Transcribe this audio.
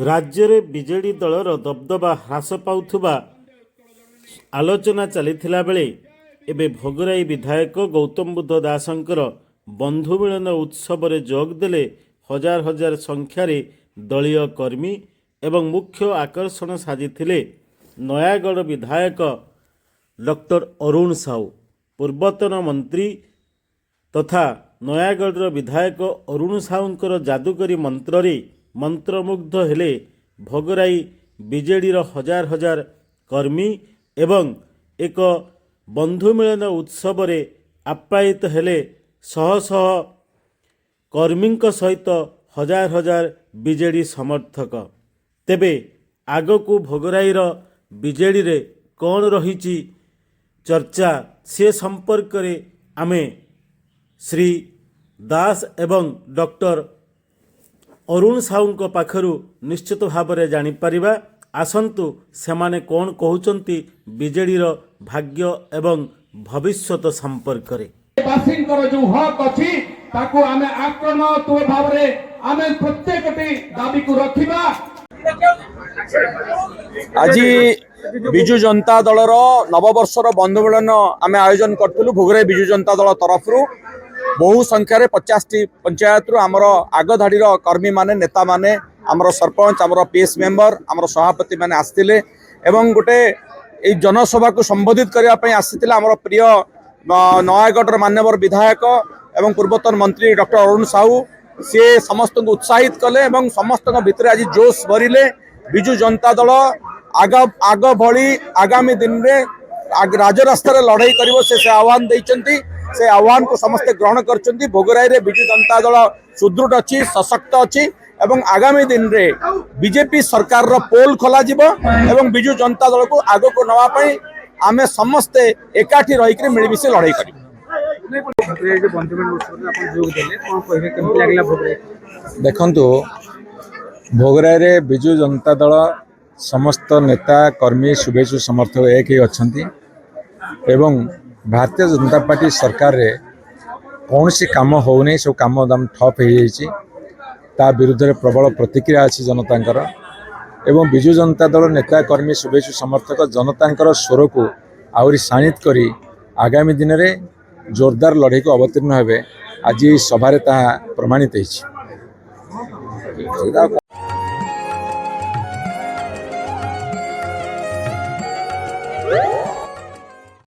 राज्य बीजेडी दलर दबदबा ह्रास पाउथुबा आलोचना चलीथिला बेले एबे भोगराई विधायक गौतम बुद्ध दासंकर बंधु मिलन उत्सव रे जोग देले हजार हजार संख्यार दलीय कर्मी एवं मुख्य आकर्षण साजिथिले नयागढ़ विधायक डॉक्टर अरुण साहू पूर्वतन मंत्री तथा नयागढ़ विधायक अरुण साहूंकर जादुकरी मंत्र मंत्रमुग्ध हेले भोगराई बीजेडी हजार हजार कर्मी एवं एक बंधु मिलन उत्सव रे आप्यायित हेले शह शह कर्मी सहित हजार हजार बीजेडी समर्थक। तेबे आगकू भोगराईर बीजेडी रे कौन रही चर्चा से संपर्क रे आमे श्री दास एवं डॉक्टर अरुण साहू पाखरु निश्चित भाव में जानीपर आसतु सेमाने कौन कहते बीजेडी भाग्य एवं भविष्यत संपर्क रे जो हक अच्छी आमे आक्रमणात्मक भाव में आमे प्रत्येकटी दाबी को रखिबा। आज विजु जनता दलर नववर्षर बंधु मिलन आम आयोजन करूँ भोगराई विजु जनता दल तरफ बहु संख्यार 50टी पंचायत आमर आगधाड़ी कर्मी माने नेता माने आमर सरपंच आमर पीएस मेंबर आमर सभापति माने आसतिले एवं गोटे ये जनसभा को संबोधित करने आसते आमर प्रिय नयागढ़ मान्यवर विधायक एवं पूर्वतन मंत्री डॉक्टर अरुण साहू सी समस्त को उत्साहित कले एवं समस्त भितर आज जोश भरिले विजु जनता दल आग भली आगामी दिन में राजरास्तार लड़ाई कर से आह्वान देइचंती से आह्वान को समस्ते ग्रहण करचंती। भोगराई रे विजु जनता दल सुदृढ़ अच्छी सशक्त अच्छी एवं आगामी दिन रे बीजेपी सरकार रो पोल खोला जिवो एवं विजु जनता दल को आगो को नवा पई आमे समस्ते एकाठी रही के मिलमिशे लड़ाई करिबो। देखंतु भोगराई रे विजु जनता दल समस्त नेता कर्मी शुभेच्छु समर्थक एक ही अच्छी एवं भारतीय जनता पार्टी सरकार रे कौन सी काम होने सब काम दाम ठप हो विरुद्ध में प्रबल प्रतिक्रिया अच्छी जनता एवं विजु जनता दल नेता कर्मी शुभेच्छु समर्थक जनता स्वर को आहरी शाणित करी आगामी दिन में जोरदार लड़ाई को अवतीर्ण हे आज सभारे ताहा प्रमाणित होइछि।